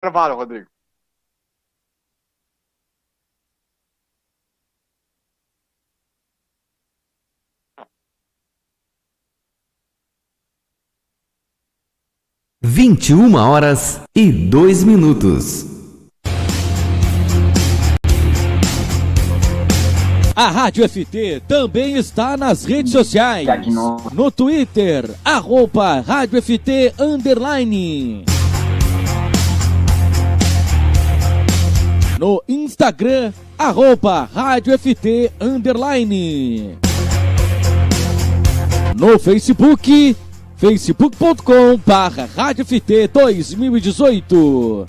Intervalo, Rodrigo. Vinte e 21h02. A Rádio FT também está nas redes sociais. No Twitter, @Rádio FT _. No Instagram, @Rádio FT _. No Facebook, facebook.com/Rádio FT 2018.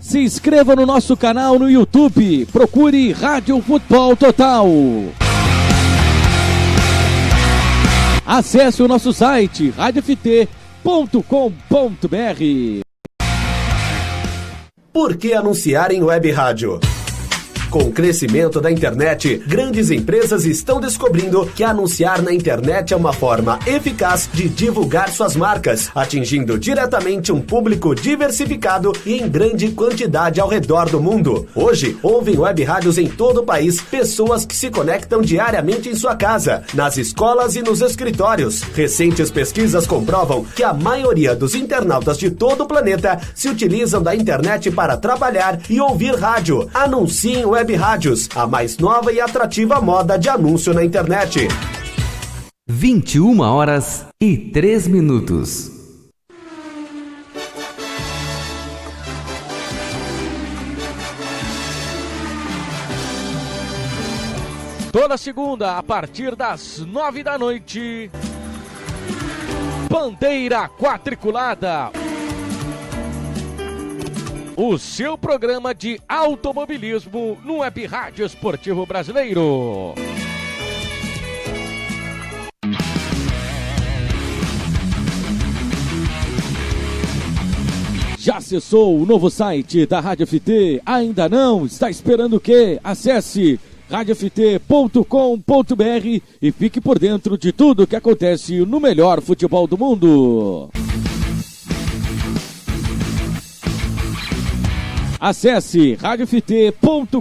Se inscreva no nosso canal no YouTube. Procure Rádio Futebol Total. Acesse o nosso site radioft.com.br. Por que anunciar em web rádio? Com o crescimento da internet, grandes empresas estão descobrindo que anunciar na internet é uma forma eficaz de divulgar suas marcas, atingindo diretamente um público diversificado e em grande quantidade ao redor do mundo. Hoje, ouvem web rádios em todo o país, pessoas que se conectam diariamente em sua casa, nas escolas e nos escritórios. Recentes pesquisas comprovam que a maioria dos internautas de todo o planeta se utilizam da internet para trabalhar e ouvir rádio. Anunciem web rádios, a mais nova e atrativa moda de anúncio na internet. 21h03. Toda segunda, a partir das 9 da noite, Bandeira Quadriculada. O seu programa de automobilismo no Web Rádio Esportivo Brasileiro. Já acessou o novo site da Rádio FT? Ainda não? Está esperando o quê? Acesse radioft.com.br e fique por dentro de tudo que acontece no melhor futebol do mundo. Acesse radioft.com.br.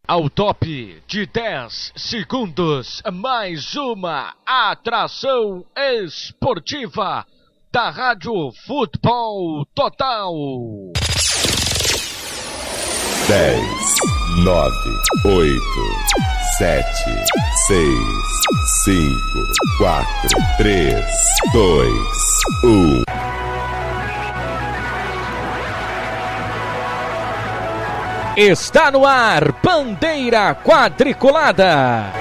Ao top de 10 segundos, mais uma atração esportiva da Rádio Futebol Total. 10, 9, 8, 7, 6, 5, 4, 3, 2, 1. Está no ar, Bandeira Quadriculada.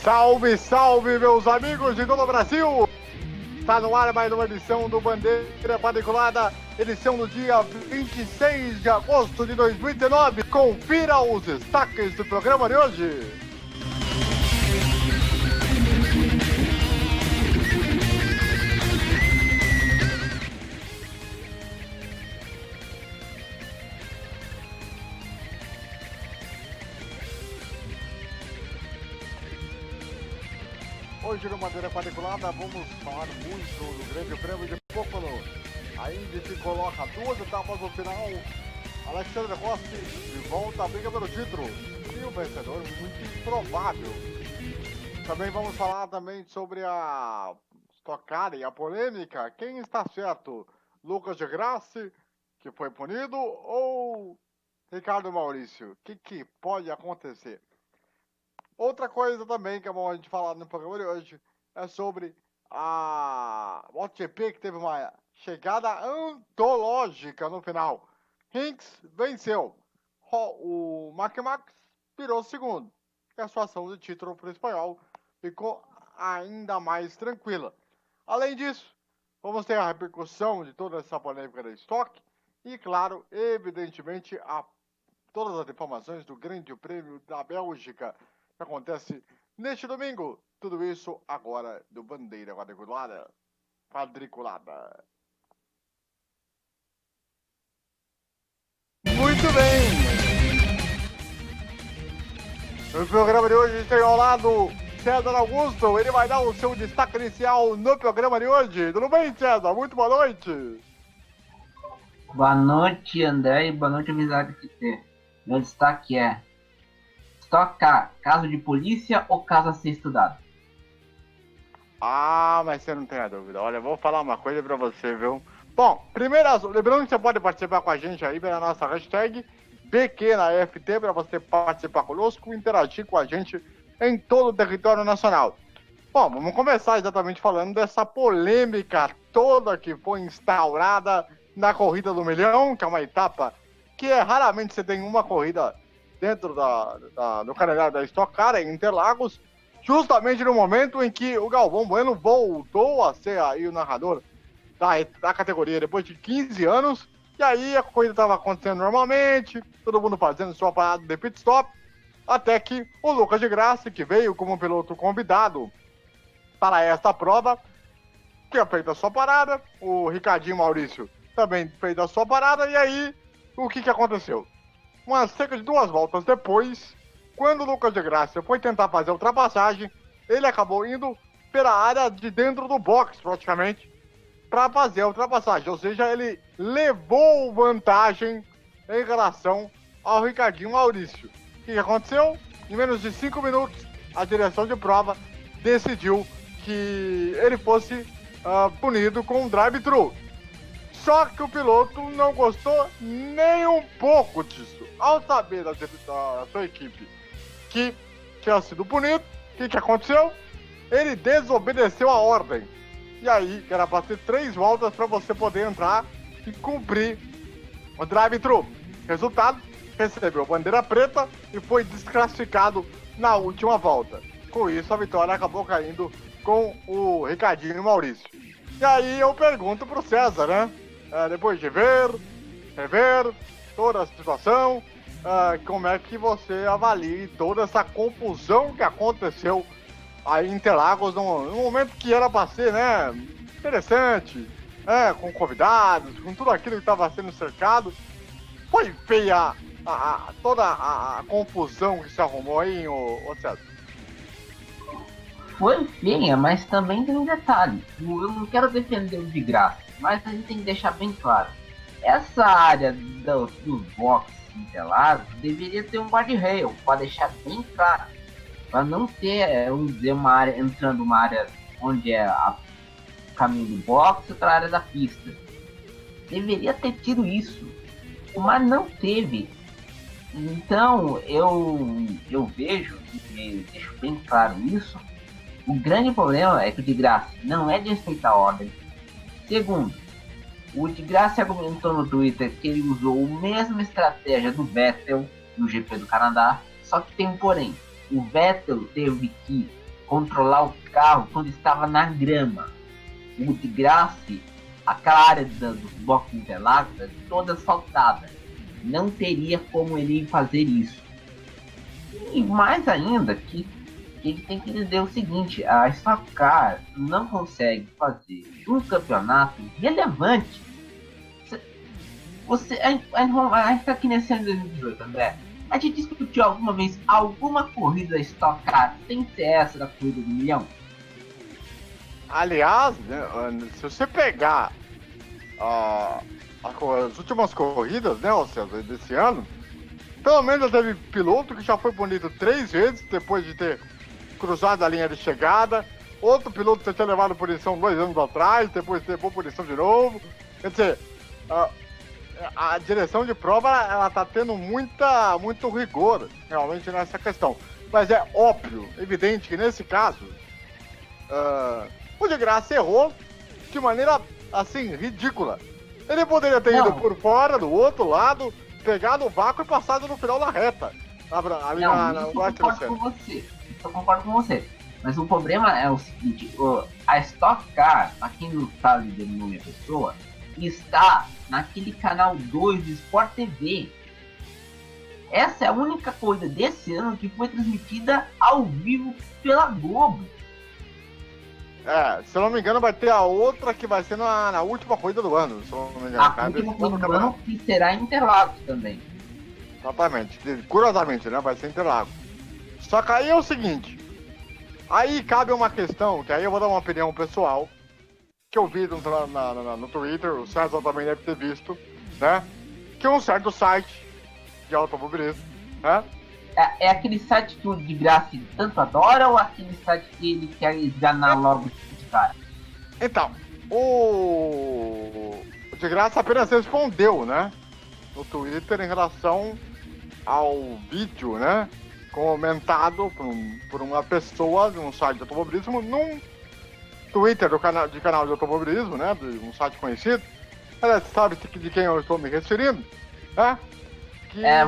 Salve, salve, meus amigos de todo o Brasil! Está no ar mais uma edição do Bandeira Quadriculada, edição do dia 26 de agosto de 2019. Confira os destaques do programa de hoje. Hoje no Bandeira Quadriculada vamos falar muito do Grande Prêmio de Pocono. A Indy se coloca 2 etapas no final. Alexandre Rossi de volta à briga pelo título. E o vencedor muito improvável. Também vamos falar também sobre a Stock Car e a polêmica. Quem está certo? Lucas de Grassi, que foi punido, ou Ricardo Maurício? O que pode acontecer? Outra coisa também que é bom a gente falar no programa de hoje é sobre a MotoGP, que teve uma chegada antológica no final. Hinks venceu. O Marc Marquez virou segundo. E a situação do título para o espanhol ficou ainda mais tranquila. Além disso, vamos ter a repercussão de toda essa polêmica da Stock E claro, evidentemente, todas as informações do Grande Prêmio da Bélgica que acontece neste domingo. Tudo isso agora do Bandeira Quadriculada. Muito bem! No programa de hoje a gente tem ao lado César Augusto. Ele vai dar o seu destaque inicial no programa de hoje. Tudo bem, César? Muito boa noite! Boa noite, André, e boa noite, amizade FT. Meu destaque é: Stock Car, caso de polícia ou caso a ser estudado? Mas você não tem a dúvida. Olha, eu vou falar uma coisa pra você, viu? Bom, primeiro, lembrando que você pode participar com a gente aí pela nossa hashtag BQNaFT, para você participar conosco e interagir com a gente em todo o território nacional. Bom, vamos começar exatamente falando dessa polêmica toda que foi instaurada na Corrida do Milhão, que é uma etapa que raramente você tem uma corrida dentro do calendário da Stock Car, em Interlagos, justamente no momento em que o Galvão Bueno voltou a ser aí o narrador da categoria depois de 15 anos, e aí a corrida estava acontecendo normalmente, todo mundo fazendo sua parada de pit stop, até que o Lucas de Grassi, que veio como piloto convidado para esta prova, tinha feito a sua parada, o Ricardinho Maurício também fez a sua parada, e aí o que aconteceu? Cerca de 2 voltas depois, quando o Lucas de Grassi foi tentar fazer a ultrapassagem, ele acabou indo pela área de dentro do box, praticamente, para fazer a ultrapassagem. Ou seja, ele levou vantagem em relação ao Ricardinho Maurício. O que aconteceu? Em menos de 5 minutos, a direção de prova decidiu que ele fosse punido com um drive-thru. Só que o piloto não gostou nem um pouco disso. Ao saber da sua equipe que tinha sido punido, o que aconteceu? Ele desobedeceu a ordem. E aí, era para ter 3 voltas para você poder entrar e cumprir o drive-thru. Resultado, recebeu bandeira preta e foi desclassificado na última volta. Com isso, a vitória acabou caindo com o Ricardinho Maurício. E aí eu pergunto pro César, né? Depois de rever toda a situação, como é que você avalia toda essa confusão que aconteceu aí em Interlagos, num momento que era para ser, né, interessante, com convidados, com tudo aquilo que estava sendo cercado. Foi feia toda a confusão que se arrumou aí, ô César? Foi feia, mas também tem um detalhe. Eu não quero defender o de Grassi, mas a gente tem que deixar bem claro. Essa área dos boxes Interlagos deveria ter um guardrail, para deixar bem claro. Para não ter, uma área entrando uma área onde é o caminho do box e outra área da pista. Deveria ter tido isso, mas não teve. Então eu vejo, e deixo bem claro isso, o grande problema é que o de Grassi não é de respeitar a ordem. Segundo, o de Grassi argumentou no Twitter que ele usou a mesma estratégia do Vettel no GP do Canadá, só que tem um porém. O Vettel teve que controlar o carro quando estava na grama. O de Grassi, aquela área dos boxes Interlagos, é toda asfaltada. Não teria como ele fazer isso. E mais ainda, que ele tem que entender o seguinte: a Stock Car não consegue fazer um campeonato relevante. A gente está aqui nesse ano de 2018, André. A gente discutiu alguma vez alguma corrida da Stock Car sem ser essa da Corrida do Milhão? Aliás, né, se você pegar as últimas corridas, né, César, desse ano, pelo menos teve piloto que já foi punido 3 vezes depois de ter cruzado a linha de chegada. Outro piloto que tinha levado punição 2 anos atrás, depois levou punição de novo. Quer dizer, a direção de prova ela tá tendo muito rigor realmente nessa questão. Mas é óbvio, evidente que nesse caso o de Grassi errou de maneira assim ridícula. Ele poderia ter ido por fora, do outro lado, pegado o vácuo e passado no final da reta. Eu concordo com você. Mas o problema é o seguinte: a Stock Car, pra quem não sabe de nome a pessoa, está naquele canal 2 do Sport TV. Essa é a única coisa desse ano que foi transmitida ao vivo pela Globo. Se eu não me engano, vai ter a outra que vai ser na última corrida do ano. Se eu não me engano. A última corrida do ano que será em Interlagos também. Exatamente. Curiosamente, né? Vai ser Interlagos. Só que aí é o seguinte. Aí cabe uma questão, que aí eu vou dar uma opinião pessoal, que eu vi no Twitter, o César também deve ter visto, né? Que um certo site de automobilismo, né? É aquele site que o de graça tanto adora ou aquele site que ele quer esganar logo de cara? Então, o de graça apenas respondeu, né? No Twitter em relação ao vídeo, né? Comentado por uma pessoa de um site de automobilismo num Twitter de canal de automobilismo, né? De um site conhecido. Sabe de quem eu estou me referindo, né?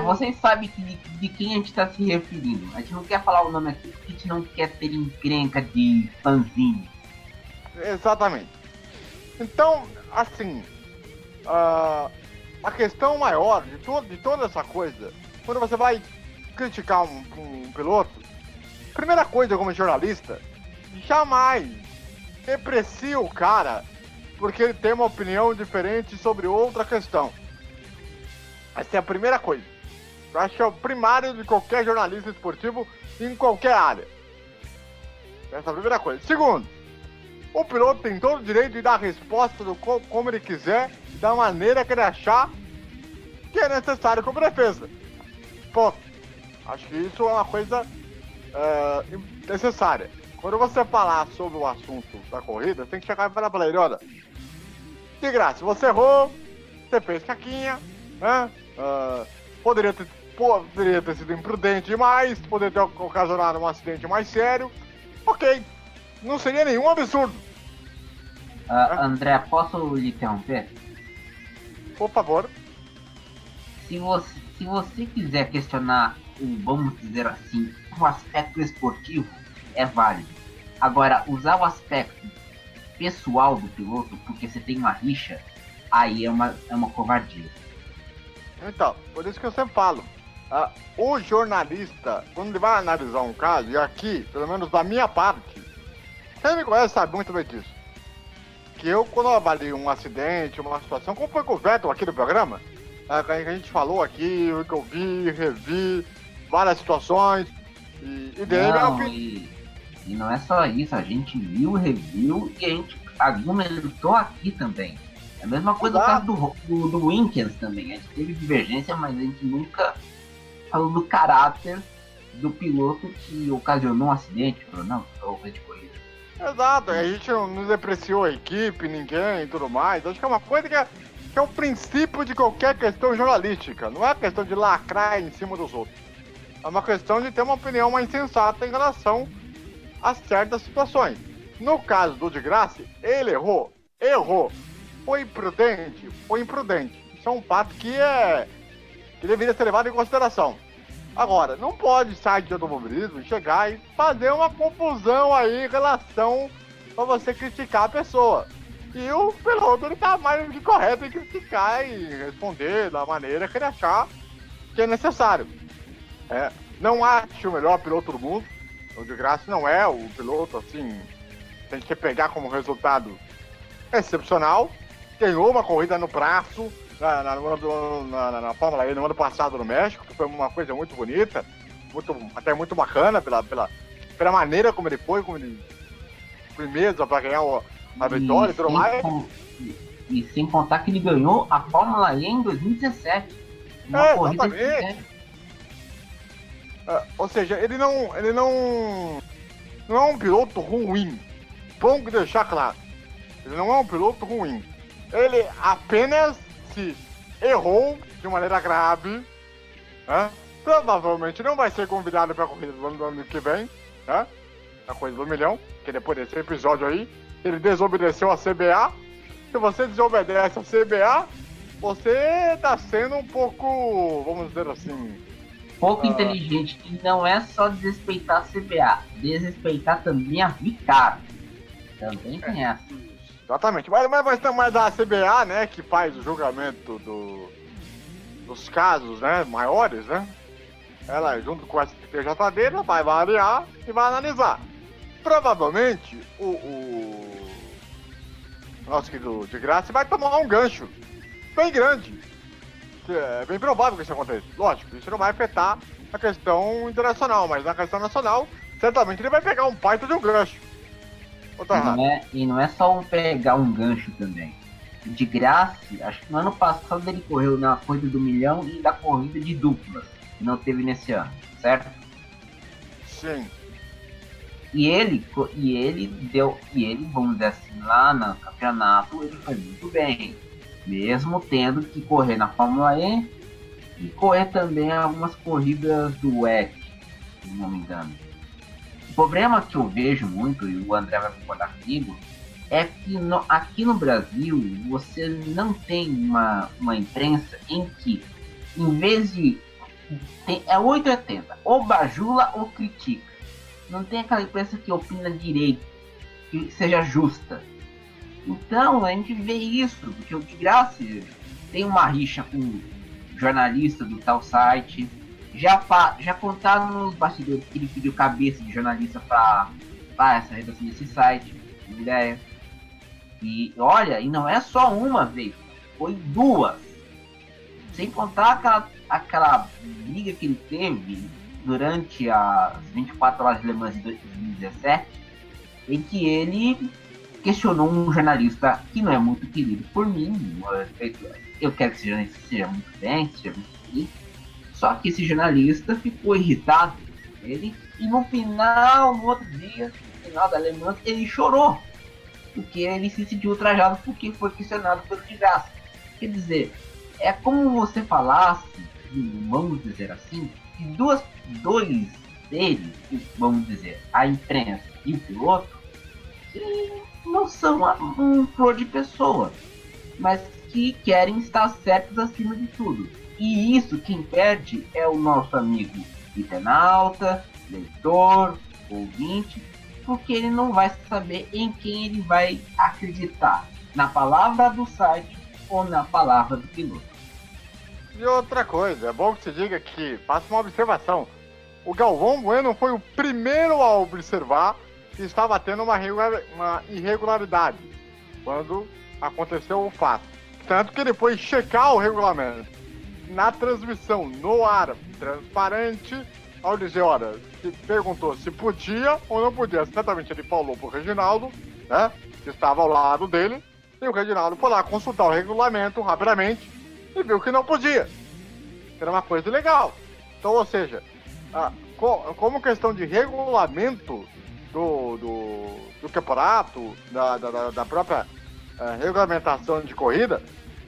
Vocês sabem de quem a gente está se referindo. A gente não quer falar o nome aqui porque a gente não quer ter encrenca de fãzinho. Exatamente. Então, assim, a questão maior de toda essa coisa, quando você vai criticar um piloto, primeira coisa como jornalista, jamais deprecie o cara porque ele tem uma opinião diferente sobre outra questão. Essa é a primeira coisa. Eu acho que é o primário de qualquer jornalista esportivo em qualquer área. Essa é a primeira coisa. Segundo, o piloto tem todo o direito de dar a resposta como ele quiser, da maneira que ele achar que é necessário como defesa. Ponto. Acho que isso é uma coisa necessária. Quando você falar sobre o assunto da corrida, tem que chegar e falar pra ele, olha, de graça, você errou, você fez caquinha, né? Poderia ter sido imprudente demais, poderia ter ocasionado um acidente mais sério. Ok, não seria nenhum absurdo. André, posso lhe interromper? Por favor. Se você quiser questionar, vamos dizer assim, o aspecto esportivo, é válido. Agora, usar o aspecto pessoal do piloto porque você tem uma rixa, aí é uma covardia. Então, por isso que eu sempre falo, o jornalista, quando ele vai analisar um caso, e aqui, pelo menos da minha parte, quem me conhece sabe muito bem disso, que eu, quando eu avalio um acidente, uma situação, como foi com o Vettel aqui no programa, que a gente falou aqui, o que eu vi, revi, várias situações, e dele... E não é só isso, a gente viu, reviu, e a gente argumentou aqui também. É a mesma coisa no caso do Winkens também. A gente teve divergência, mas a gente nunca falou do caráter do piloto que ocasionou um acidente, ou de corrida. Exato, a gente não depreciou a equipe, ninguém e tudo mais. Acho que é uma coisa que é o princípio de qualquer questão jornalística. Não é questão de lacrar em cima dos outros. É uma questão de ter uma opinião mais sensata em relação a certas situações. No caso do de graça, ele errou. Foi imprudente. Isso é um fato que deveria ser levado em consideração. Agora, não pode site de automobilismo chegar e fazer uma confusão aí em relação a você criticar a pessoa. E o piloto, ele tá mais do que correto em criticar e responder da maneira que ele achar que é necessário. Não acho o melhor piloto do mundo. O de graça não é o piloto, assim, tem que pegar como resultado excepcional. Ganhou uma corrida no braço na Fórmula E no ano passado no México, que foi uma coisa muito bonita, até muito bacana pela maneira como ele foi mesa para ganhar a vitória e tudo mais. E sem contar que ele ganhou a Fórmula E em 2017. Uma corrida exatamente. Ou seja, ele não é um piloto ruim. Vamos deixar claro. Ele não é um piloto ruim. Ele apenas se errou de maneira grave, né? Provavelmente não vai ser convidado para a corrida do ano que vem, né? A coisa do milhão, que depois desse episódio aí, ele desobedeceu a CBA. Se você desobedece a CBA, você está sendo um pouco, vamos dizer assim... pouco inteligente, e não é só desrespeitar a CBA, desrespeitar também a Ricardo. Também tem essa. Exatamente. Mas da CBA, né, que faz o julgamento dos casos, né, maiores, né? Ela, junto com a STJD, ela vai variar e vai analisar. Provavelmente, o nosso querido de Graça vai tomar um gancho bem grande. É bem provável que isso aconteça. Lógico, isso não vai afetar a questão internacional, mas na questão nacional, certamente ele vai pegar um baita de um gancho. E não é só pegar um gancho também. De Graça, acho que no ano passado ele correu na corrida do milhão e da corrida de duplas, que não teve nesse ano, certo? Sim. E ele, vamos dizer assim, lá no campeonato, ele foi muito bem. Mesmo tendo que correr na Fórmula E e correr também algumas corridas do WEC, se não me engano. O problema que eu vejo muito, e o André vai concordar comigo, é que aqui no Brasil você não tem uma imprensa em que, em vez de... é 880, ou bajula ou critica. Não tem aquela imprensa que opina direito, que seja justa. Então a gente vê isso, porque o de Graça tem uma rixa com o jornalista do tal site. Já contaram nos bastidores que ele pediu cabeça de jornalista para essa redação desse site, uma ideia. E olha, e não é só uma vez, foi duas. Sem contar aquela briga que ele teve durante as 24 horas de Le Mans de 2017, em que ele questionou um jornalista que não é muito querido por mim. Eu quero que esse jornalista seja muito bem, seja muito feliz. Só que esse jornalista ficou irritado com ele e no outro dia, no final da Le Mans, ele chorou. Porque ele se sentiu ultrajado porque foi questionado pelo de Graça. Quer dizer, é como você falasse, vamos dizer assim, que dois deles, vamos dizer, a imprensa e o piloto, que não são um flor de pessoa, mas que querem estar certos acima de tudo. E isso quem perde é o nosso amigo internauta, leitor, ouvinte, porque ele não vai saber em quem ele vai acreditar, na palavra do site ou na palavra do piloto. E outra coisa, é bom que você diga que, faça uma observação, o Galvão Bueno foi o primeiro a observar que estava tendo uma irregularidade quando aconteceu o fato. Tanto que ele foi checar o regulamento na transmissão, no ar, transparente, ao dizer, olha, se perguntou se podia ou não podia. Certamente ele falou pro Reginaldo, né, que estava ao lado dele, e o Reginaldo foi lá consultar o regulamento rapidamente e viu que não podia. Era uma coisa legal. Então, ou seja, como questão de regulamento do campeonato, da própria regulamentação de corrida,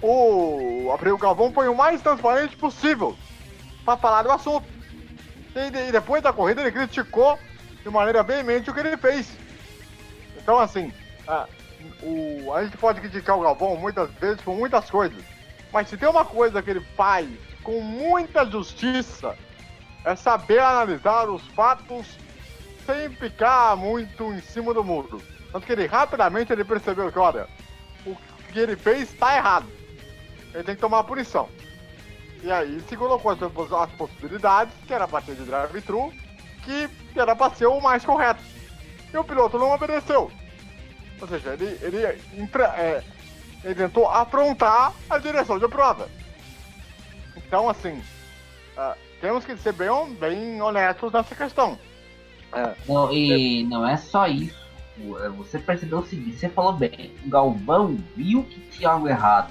o Abreu Galvão foi o mais transparente possível para falar do assunto. E depois da corrida ele criticou de maneira veemente o que ele fez. Então, assim, a gente pode criticar o Galvão muitas vezes por muitas coisas, mas se tem uma coisa que ele faz com muita justiça, é saber analisar os fatos sem ficar muito em cima do muro. Tanto que ele rapidamente percebeu que, olha, o que ele fez está errado. Ele tem que tomar a punição. E aí se colocou as possibilidades, que era para ter de drive-thru, que era para ser o mais correto. E o piloto não obedeceu. Ou seja, ele tentou afrontar a direção de prova. Então, assim, temos que ser bem honestos nessa questão. Não é só isso. Você percebeu o seguinte, você falou bem, o Galvão viu que tinha algo errado.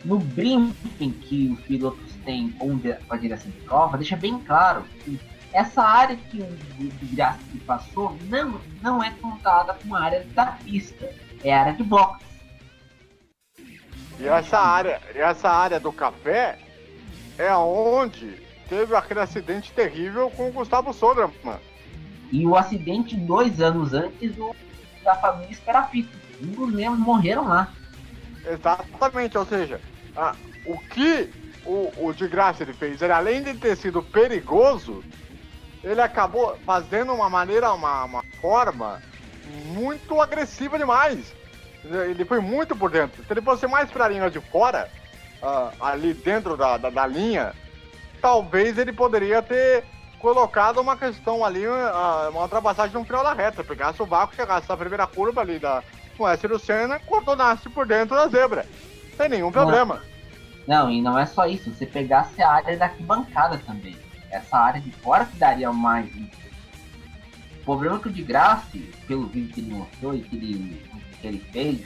No briefing que os pilotos têm com a direção de prova, deixa bem claro que essa área que o de Graça passou não é contada como área da pista, é área de boxe. E essa área do café é onde teve aquele acidente terrível com o Gustavo Soderman. E o acidente 2 anos antes da família Sperafito. Um dos membros morreram lá. Exatamente, ou seja, o que o de Graça ele fez, ele, além de ter sido perigoso, ele acabou fazendo uma forma muito agressiva demais. Ele foi muito por dentro. Se ele fosse mais pra linha de fora, ali dentro da linha, talvez ele poderia ter colocado uma questão ali, uma ultrapassagem no final da reta. Pegasse o vácuo, chegasse na primeira curva ali com o S do Senna, contornasse por dentro da zebra. Sem nenhum problema. Não, e não é só isso. Você pegasse a área da arquibancada também. Essa área de fora que daria mais. O problema é que o de Graça, pelo vídeo que ele mostrou e que ele fez,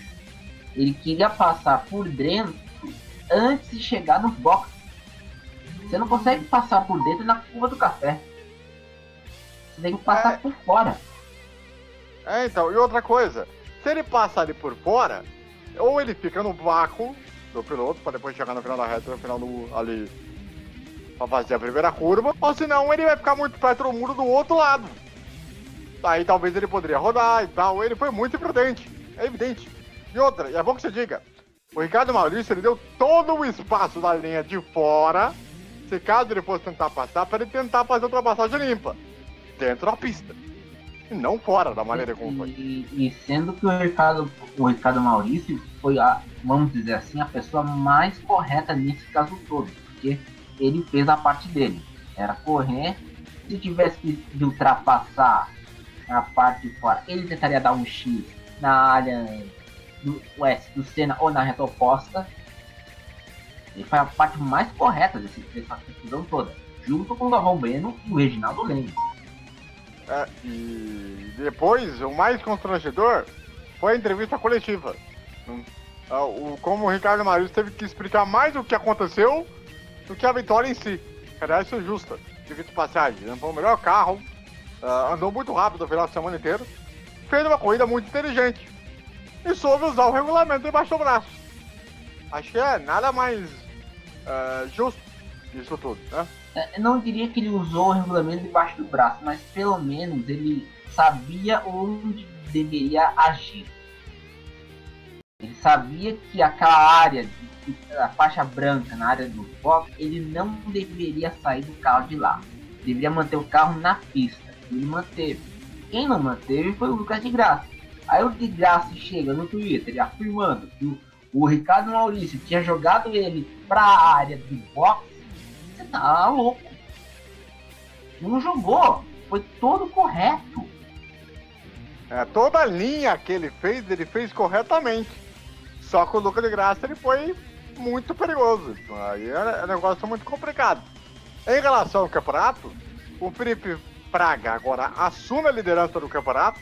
ele queria passar por dentro antes de chegar nos boxes. Você não consegue passar por dentro na curva do café. Você tem que passar por fora. Então, e outra coisa, se ele passar ali por fora, ou ele fica no vácuo do piloto, para depois chegar no final da reta, no final ali, para fazer a primeira curva, ou senão ele vai ficar muito perto do muro do outro lado. Aí talvez ele poderia rodar e tal. Ele foi muito imprudente, é evidente. E outra, e é bom que você diga, o Ricardo Maurício, ele deu todo o espaço da linha de fora, se caso ele fosse tentar passar, para ele tentar fazer a ultrapassagem limpa, dentro da pista. E não fora, da maneira como foi. E sendo que o Ricardo Maurício foi, vamos dizer assim, a pessoa mais correta nesse caso todo, porque ele fez a parte dele, era correr. Se tivesse que ultrapassar a parte de fora, ele tentaria dar um X na área do S do Senna ou na reta oposta. Ele foi a parte mais correta dessa confusão toda, junto com o Galvão Bueno e o Reginaldo Leme. E depois, o mais constrangedor foi a entrevista coletiva. Como o Ricardo Maurício teve que explicar mais o que aconteceu do que a vitória em si. Aliás, isso é justa, devido à passagem. Foi o melhor carro, andou muito rápido o final de semana inteiro, fez uma corrida muito inteligente e soube usar o regulamento debaixo do braço. Acho que é nada mais justo disso tudo, né? Eu não diria que ele usou o regulamento debaixo do braço, mas pelo menos ele sabia onde deveria agir. Ele sabia que aquela área, a faixa branca na área do box, ele não deveria sair do carro de lá. Deveria manter o carro na pista. Ele manteve. Quem não manteve foi o Lucas de Graça. Aí o de Graça chega no Twitter afirmando que o Ricardo Maurício tinha jogado ele para a área do box. Você tá louco. Não jogou. Foi todo correto. Toda a linha que ele fez corretamente. Só que o Lucas de Graça ele foi muito perigoso. Aí é um negócio muito complicado. Em relação ao campeonato, o Felipe Fraga agora assume a liderança do campeonato,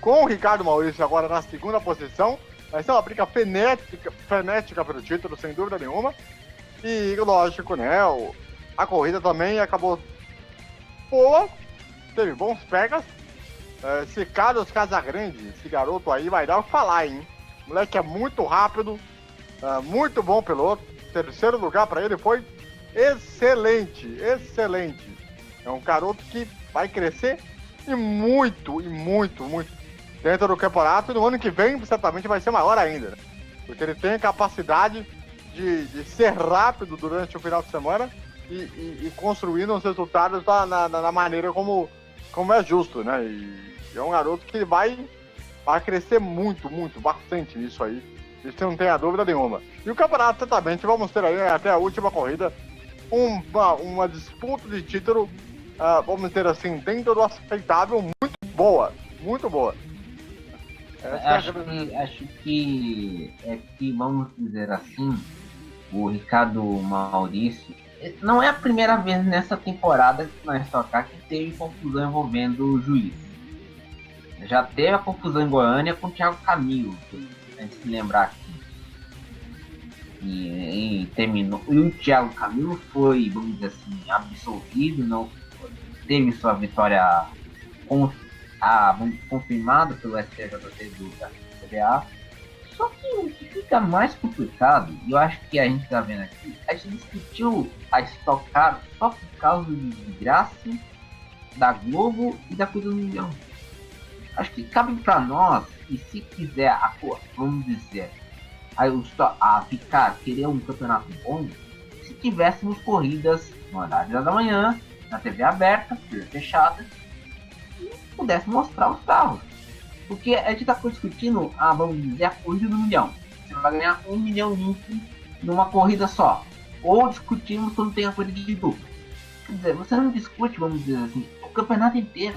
com o Ricardo Maurício agora na segunda posição. Vai ser uma briga frenética pelo título, sem dúvida nenhuma. E lógico, né? A corrida também acabou boa, teve bons pegas. Esse Carlos Casagrande, esse garoto aí, vai dar o que falar, hein? O moleque é muito rápido, muito bom piloto. Terceiro lugar para ele foi excelente, excelente. É um garoto que vai crescer e muito dentro do campeonato. E no ano que vem, certamente vai ser maior ainda, né? Porque ele tem a capacidade de ser rápido durante o final de semana e construindo os resultados na maneira como é justo, né? E é um garoto que vai crescer bastante nisso aí. Isso não tem a dúvida nenhuma. E o campeonato, certamente, vamos ter aí até a última corrida uma disputa de título, vamos dizer assim, dentro do aceitável, muito boa. Acho que vamos dizer assim, o Ricardo Maurício não é a primeira vez nessa temporada na Stock Car que teve confusão envolvendo o juiz. Já teve a confusão em Goiânia com o Thiago Camilo, a gente se lembrar aqui. E terminou. E o Thiago Camilo foi, vamos dizer assim, absolvido, não teve sua vitória confirmada pelo STJD da CBA. Só que o que fica mais complicado, e eu acho que a gente tá vendo aqui, a gente discutiu a Stock Car só por causa de Graça, da Globo e da Coisa do Milhão. Acho que cabe para nós, e se quiser, vamos dizer, querer um campeonato bom, se tivéssemos corridas no horário da manhã, na TV aberta, fechada, e pudesse mostrar os carros. Porque a gente tá discutindo, vamos dizer, a corrida do milhão. Você vai ganhar 1 milhão limpo numa corrida só. Ou discutimos quando tem a corrida de dupla. Quer dizer, você não discute, vamos dizer assim, o campeonato inteiro.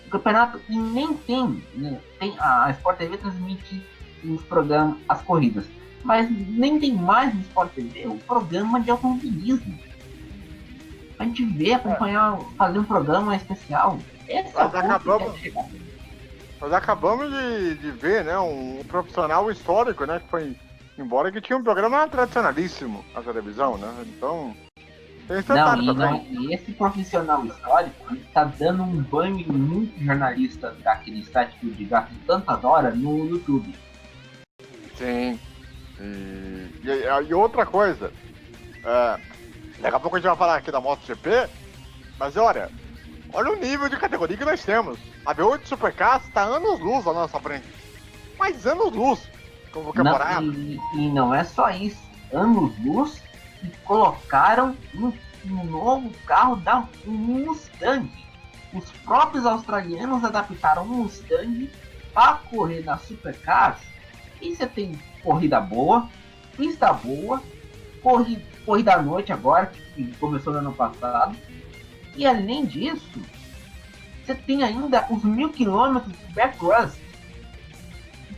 O campeonato, e nem tem, né? A Sport TV transmite nos programas as corridas. Mas nem tem mais no Sport TV o programa de automobilismo. A gente vê, acompanhar, fazer um programa especial. Nós acabamos de ver, né, um profissional histórico, né, que foi embora, que tinha um programa tradicionalíssimo na televisão, né, então... E esse profissional histórico está dando um banho em muito jornalista daquele site que gasta tantas horas no YouTube. Sim. E outra coisa, daqui a pouco a gente vai falar aqui da MotoGP, mas olha o nível de categoria que nós temos. A V8 Supercars está anos-luz à nossa frente. Mas anos-luz como campeonato. E não é só isso. Anos-luz e colocaram um novo carro da Mustang. Os próprios australianos adaptaram o Mustang para correr na Supercars. E você tem corrida boa, pista boa, corrida à noite agora, que começou no ano passado. E além disso, você tem ainda os 1000 km de backcross,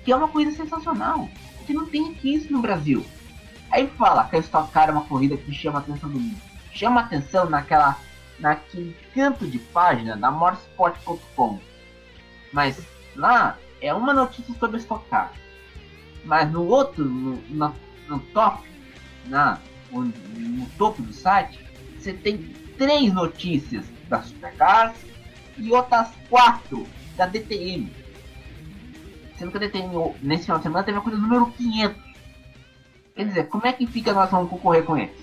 que é uma corrida sensacional. A gente não tem aqui isso no Brasil. Aí fala que a Stock Car é uma corrida que chama a atenção do mundo. Chama a atenção naquele canto de página da motorsport.com. Mas lá é uma notícia sobre a Stock Car. Mas no outro, no top, no topo do site, você tem 3 notícias da Supercars e outras 4 da DTM. Sendo que a DTM nesse final de semana teve a coisa número 500. Quer dizer, como é que fica nós vamos concorrer com eles?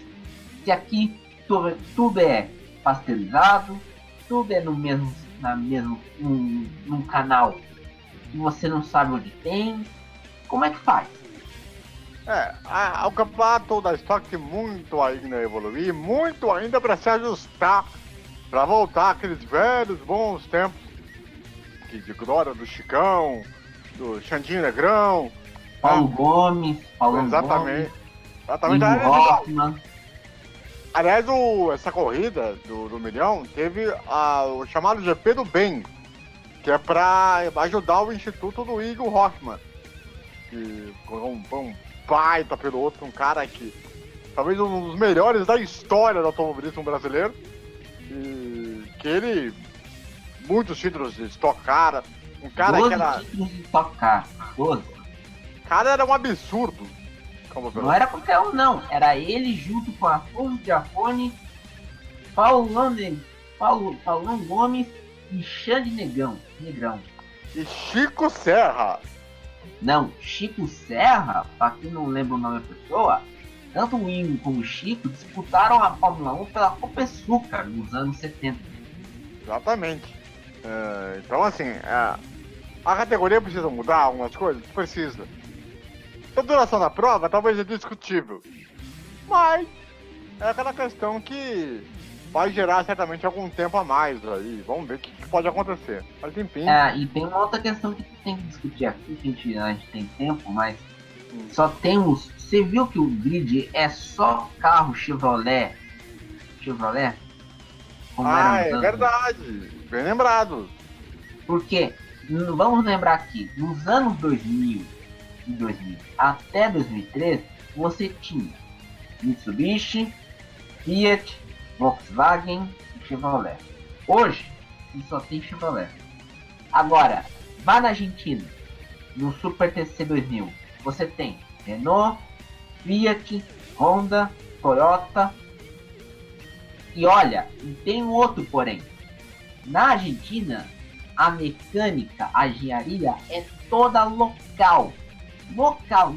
Se aqui tudo é pasteurizado, tudo é num canal que você não sabe onde tem. Como é que faz? O campeonato da Stock tem muito ainda a evoluir, muito ainda para se ajustar, para voltar aqueles velhos bons tempos de glória do Chicão, do Xandinho Negrão, Paulo Gomes, exatamente. Aliás, essa corrida do milhão teve o chamado GP do Bem, que é para ajudar o Instituto do Igor Hoffman, que um baita piloto, um cara que talvez um dos melhores da história do automobilismo brasileiro, e que ele muitos títulos de Stock Car, um cara que era títulos de Stock Car, 12. Cara, era um absurdo. Não era qualquer um, não. Era ele junto com Afonso Giafone, Paulão Gomes e Xande Negrão. E Chico Serra. Não, Chico Serra, pra quem não lembra o nome da pessoa, tanto o Ingo como o Chico disputaram a Fórmula 1 pela Copesucar nos anos 70. Exatamente. Então, assim, a categoria precisa mudar algumas coisas? Precisa. A duração da prova talvez é discutível, mas é aquela questão que vai gerar certamente algum tempo a mais aí. Vamos ver o que pode acontecer. Mas enfim. E tem uma outra questão que tem que discutir aqui, que a gente tem tempo, mas só temos. Você viu que o grid é só carro Chevrolet? Como é verdade. Bem lembrado. Porque, vamos lembrar aqui, nos anos 2000 até 2013, você tinha Mitsubishi, Fiat, Volkswagen e Chevrolet. Hoje, você só tem Chevrolet. Agora, vá na Argentina, no Super TC 2000, você tem Renault, Fiat, Honda, Toyota. E olha, tem um outro porém. Na Argentina, a mecânica, a engenharia é toda local.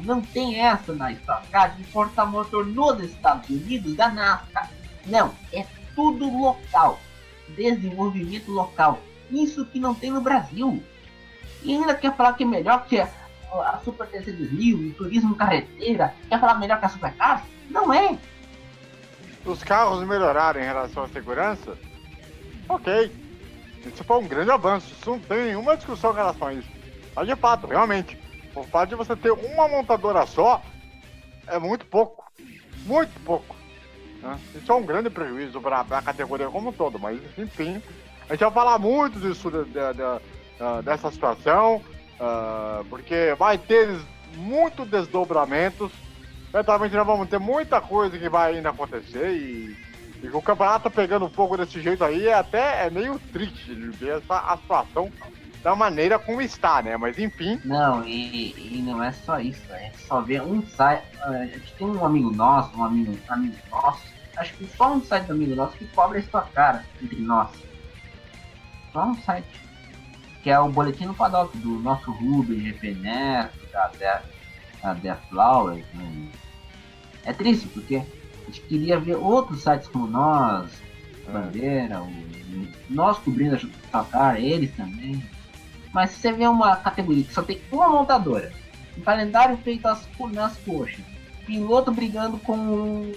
Não tem essa na Stock Car de importar motor nos Estados Unidos da NASCAR. Não, é tudo local. Desenvolvimento local. Isso que não tem no Brasil. E ainda quer falar que é melhor que a Super TC 2000, o turismo carreteira. Quer falar melhor que a Supercar? Não é. Os carros melhoraram em relação à segurança? Ok. Isso foi um grande avanço. Isso não tem nenhuma discussão em relação a isso. Mas de fato, realmente, o fato de você ter uma montadora só é muito pouco. Muito pouco. Né? Isso é um grande prejuízo para a categoria como um todo, mas enfim, a gente vai falar muito disso, dessa situação, porque vai ter muitos desdobramentos. Eventualmente nós vamos ter muita coisa que vai ainda acontecer e o campeonato pegando fogo desse jeito aí é meio triste de ver a situação da maneira como está, né? Mas enfim. Não, e não é só isso, a gente só vê um site. A gente tem um amigo nosso, nosso, acho que só um site do amigo nosso que cobra a sua cara entre nós. Só um site. Que é o Boletim do Paddock, do nosso Rubens, GP Neto, da Death Flowers. Né? É triste, porque a gente queria ver outros sites como nós, Bandeira, nós cobrindo a sua cara, eles também. Mas se você vê uma categoria que só tem uma montadora, um calendário feito nas coxas, piloto brigando com um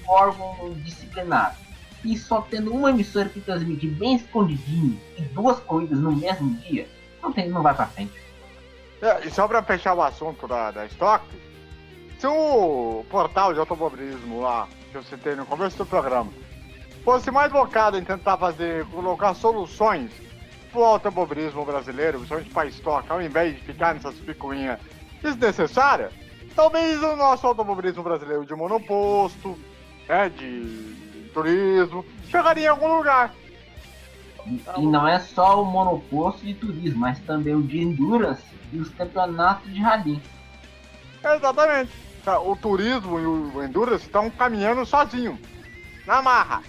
órgão disciplinar, e só tendo uma emissora que transmite bem escondidinho e 2 corridas no mesmo dia, não vai pra frente. E só pra fechar o assunto da Stock, se o portal de automobilismo lá, que eu citei no começo do programa, fosse mais focado em tentar colocar soluções pro automobilismo brasileiro, principalmente para estoque, ao invés de ficar nessas picuinhas desnecessárias, talvez o nosso automobilismo brasileiro de monoposto, né, de turismo, chegaria em algum lugar. E não é só o monoposto de turismo, mas também o de endurance e os campeonatos de rally. Exatamente. O turismo e o endurance estão caminhando sozinhos, na marra.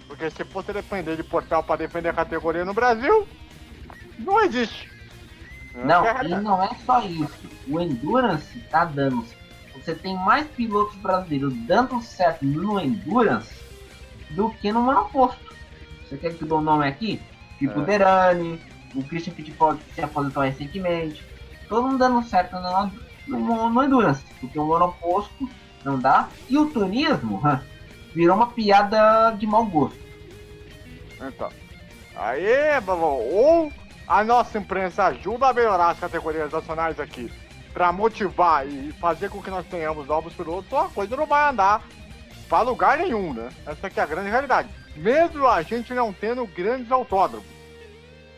Porque se fosse depender de portal para defender a categoria no Brasil, não existe. Não, e não é só isso. O Endurance tá dando... Você tem mais pilotos brasileiros dando certo no Endurance do que no monoposto. Você quer que eu dê o nome aqui? Tipo o Derani, o Christian Fittipaldi que se aposentou recentemente. Todo mundo dando certo no Endurance, porque o monoposto não dá. E o turismo... virou uma piada de mau gosto. Então, aí, ou a nossa imprensa ajuda a melhorar as categorias nacionais aqui para motivar e fazer com que nós tenhamos novos pilotos, ou a coisa não vai andar para lugar nenhum, né? Essa aqui é a grande realidade. Mesmo a gente não tendo grandes autódromos,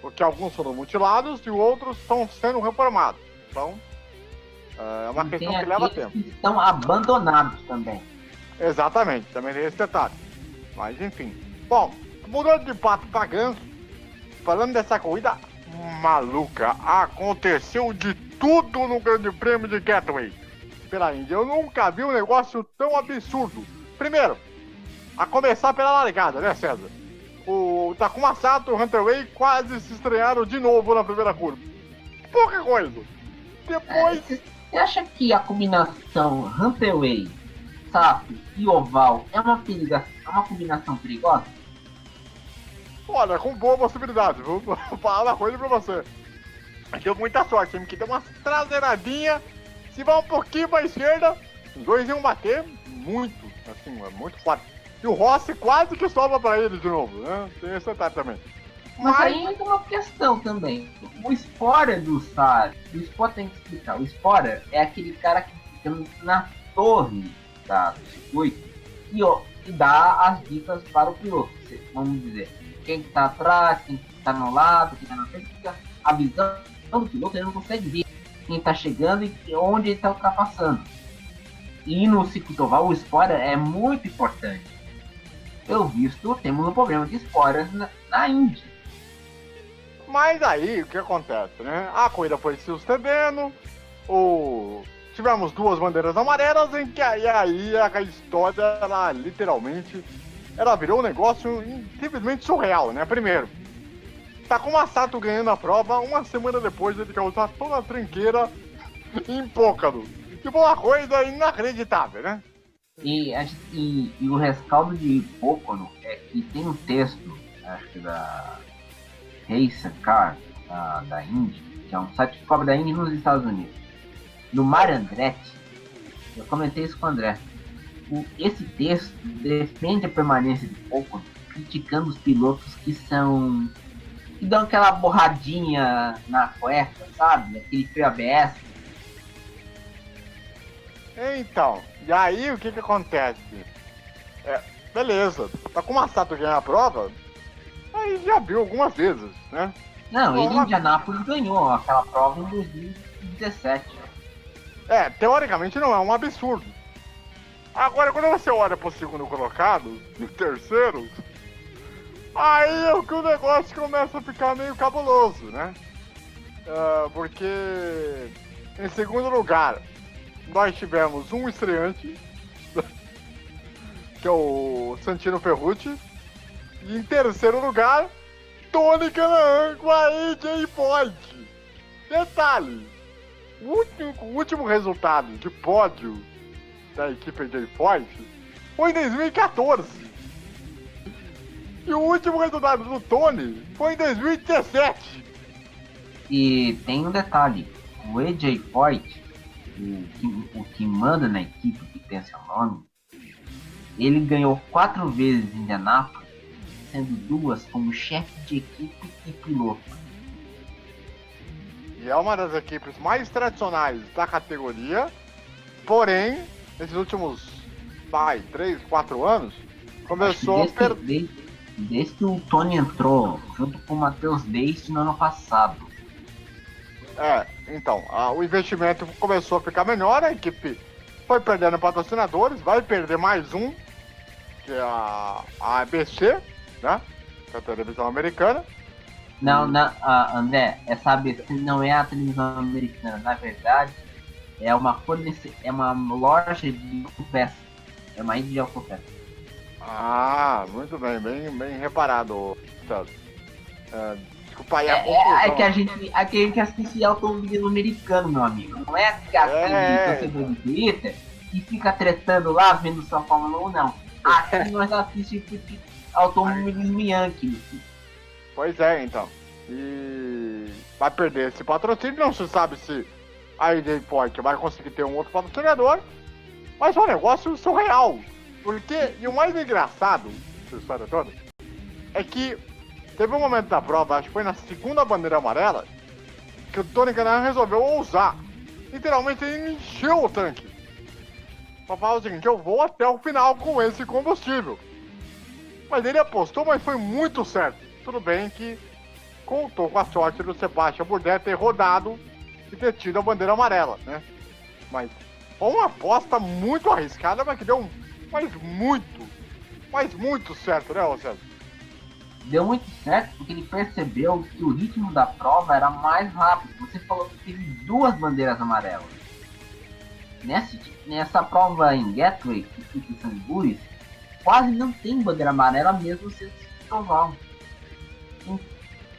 porque alguns foram mutilados e outros estão sendo reformados. Então, é uma questão que leva tempo. Que estão abandonados também. Exatamente, também tem esse detalhe. Mas enfim. Bom, mudando de pato pra ganso, falando dessa corrida maluca, aconteceu de tudo no Grande Prêmio de Gateway pela Índia. Eu nunca vi um negócio tão absurdo. Primeiro, a começar pela largada, né, César? O Takuma Sato e o Hunter Way quase se estrearam de novo na primeira curva. Pouca coisa. Depois... Você acha que a combinação Hunter Way, Sato e Oval é uma combinação perigosa? Olha, com boa possibilidade, viu? Vou falar uma coisa pra você. Deu muita sorte, time que deu uma traseiradinha. Se vai um pouquinho pra esquerda, os dois iam bater muito, assim, muito forte. E o Rossi quase que sobra pra ele de novo, né? Tem esse detalhe também. Mas aí entra uma questão também. O Sporer do Sato, o Sporer tem que explicar. O Sporer é aquele cara que fica na torre do circuito e dá as dicas para o piloto. Vamos dizer, quem está atrás, quem está no lado, quem está na frente, fica avisando o piloto, ele não consegue ver quem está chegando e onde ele está ultrapassando. E no circuito oval, o spoiler é muito importante. Pelo visto, temos um problema de spoilers na Índia. Mas aí, o que acontece, né? A corrida foi se estendendo, tivemos 2 bandeiras amarelas, em que aí a história, ela literalmente, ela virou um negócio simplesmente surreal, né? Primeiro, Takuma Sato ganhando a prova, uma semana depois ele causar toda a tranqueira em Pocono. Que foi uma coisa inacreditável, né? E o rescaldo de Pocono é que tem um texto, acho que da Racer Car, da Indy, que é um site que cobre da Indy nos Estados Unidos. No Mário Andretti, eu comentei isso com o André, esse texto defende a permanência de Pocono, criticando os pilotos que são que dão aquela borradinha na cueca, sabe? Aquele fio ABS. Então, e aí o que acontece? Beleza, tá com o Masato ganhar a prova, aí já viu algumas vezes, né? Não, ele em Indianápolis ganhou aquela prova em 2017. Teoricamente não é um absurdo. Agora, quando você olha pro segundo colocado, e terceiro, aí é que o negócio começa a ficar meio cabuloso, né? Porque em segundo lugar, nós tivemos um estreante, que é o Santino Ferrucci, e em terceiro lugar, Tony Kanaan com a AJ Foyt. Detalhe, o último resultado de pódio da equipe AJ Foyt foi em 2014. E o último resultado do Tony foi em 2017. E tem um detalhe, o AJ Foyt, o que manda na equipe, que tem seu nome, ele ganhou 4 vezes em Indianápolis, sendo 2 como chefe de equipe e piloto. E é uma das equipes mais tradicionais da categoria, porém, nesses últimos 3, 4 anos, começou a perder. Desde que o Tony entrou, junto com o Matheus Deist no ano passado. Então, o investimento começou a ficar menor, a equipe foi perdendo patrocinadores, vai perder mais um, que é a ABC, né? Que é a televisão americana. Não, André, essa ABC não é a televisão americana, na verdade, é uma loja de autopeça, é uma rede de autopeça. Muito bem, bem reparado, César. Desculpa aí a confusão. É que a gente assiste automobilismo americano, meu amigo. Não é aquele torcedor de Twitter que fica tretando lá vendo São Paulo 1, não. Aqui nós assistimos automobilismo Yankee. Pois é, então. E vai perder esse patrocínio, não se sabe se a AJ Foyt vai conseguir ter um outro patrocinador, mas é um negócio surreal. Porque, e o mais engraçado dessa história toda, é que teve um momento da prova, acho que foi na segunda bandeira amarela, que o Tony Kanaan resolveu ousar. Literalmente ele encheu o tanque. Pra falar o seguinte, eu vou até o final com esse combustível. Mas ele apostou, mas foi muito certo. Tudo bem que contou com a sorte do Sebastian Bourdais ter rodado e ter tido a bandeira amarela, né? Mas foi uma aposta muito arriscada, mas que deu muito certo, né, César? Deu muito certo porque ele percebeu que o ritmo da prova era mais rápido. Você falou que teve 2 bandeiras amarelas. Nessa prova em Gatwick, que fica em St. Louis, quase não tem bandeira amarela mesmo sendo oval.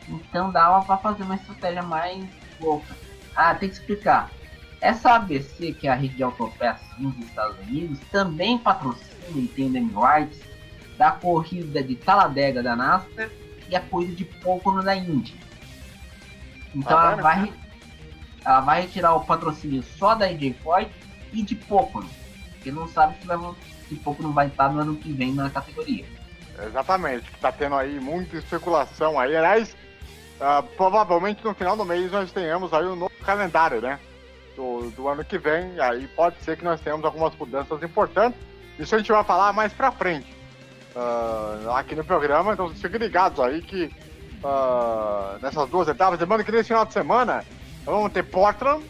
Então dava para fazer uma estratégia mais louca. Tem que explicar. Essa ABC, que é a rede de autopeças nos Estados Unidos, também patrocina e tem name rights da corrida de Talladega da NASCAR e a corrida de Pocono da Indy. Então ela vai retirar o patrocínio só da AJ Foyt e de Pocono, porque não sabe se Pocono vai estar no ano que vem na categoria. Exatamente, que tá tendo aí muita especulação aí. Aliás, provavelmente no final do mês nós tenhamos aí um novo calendário, né? Do ano que vem, aí pode ser que nós tenhamos algumas mudanças importantes. Isso a gente vai falar mais pra frente aqui no programa, então fiquem ligados aí que nessas 2 etapas, lembrando que nesse final de semana vamos ter Portland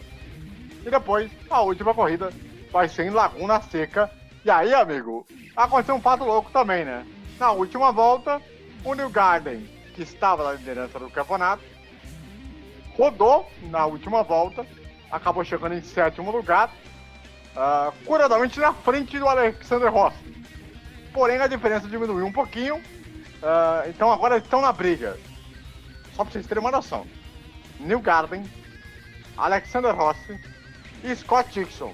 e depois a última corrida vai ser em Laguna Seca. E aí, amigo, aconteceu um fato louco também, né? Na última volta, o Newgarden, que estava na liderança do campeonato, rodou na última volta, acabou chegando em 7º lugar, curiosamente na frente do Alexander Rossi. Porém, a diferença diminuiu um pouquinho, então agora estão na briga. Só para vocês terem uma noção. Newgarden, Alexander Rossi e Scott Dixon.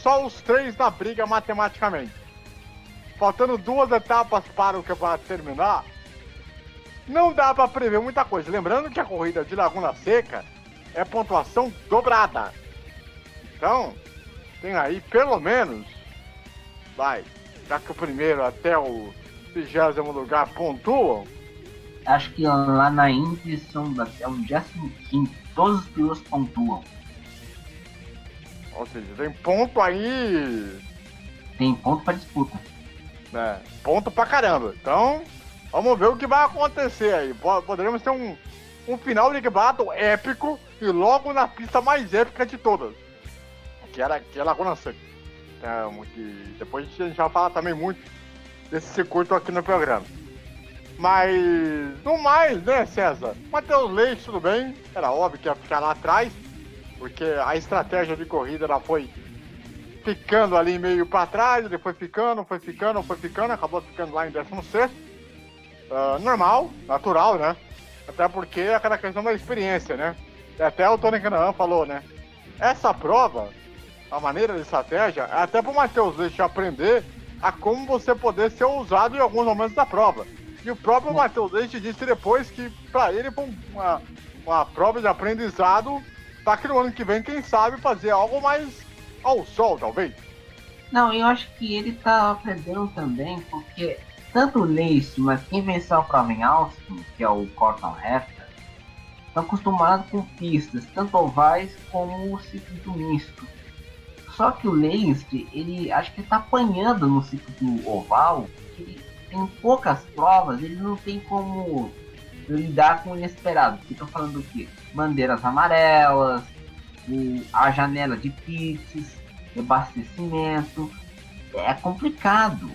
Só os 3 na briga matematicamente. Faltando 2 etapas para o campeonato terminar, não dá para prever muita coisa. Lembrando que a corrida de Laguna Seca é pontuação dobrada. Então, tem aí pelo menos, já que o primeiro até o 20º lugar pontuam, Acho que lá na Indy é o 15º, todos os pilotos pontuam. Ou seja, tem ponto aí. Tem ponto pra disputa. Ponto pra caramba. Então, vamos ver o que vai acontecer aí. Poderemos ter um final de Big Battle épico e logo na pista mais épica de todas. Que é Laguna Seca. Que depois a gente vai falar também muito desse circuito aqui no programa. Mas, no mais, né, César? Matheus Leite, tudo bem. Era óbvio que ia ficar lá atrás, porque a estratégia de corrida ela foi ficando ali meio pra trás, ele foi ficando, acabou ficando lá em 16º. Normal, natural, né? Até porque é aquela questão da experiência, né? E até o Tony Kanaan falou, né? Essa prova, a maneira de estratégia, é até pro Matheus Leite aprender a como você poder ser ousado em alguns momentos da prova. E o próprio Matheus Leite disse depois que pra ele foi uma prova de aprendizado para que no ano que vem, quem sabe, fazer algo mais ao sol, talvez. Não, eu acho que ele tá aprendendo também, porque tanto o Leite, mas quem venceu a prova em Austin, que é o Corton Hefner, estão acostumados com pistas, tanto ovais como o circuito misto. Só que o Leite, ele acho que tá apanhando no circuito oval, que ele tem poucas provas, ele não tem como lidar com o inesperado. Estou falando do quê? Bandeiras amarelas, a janela de pits, abastecimento. É complicado.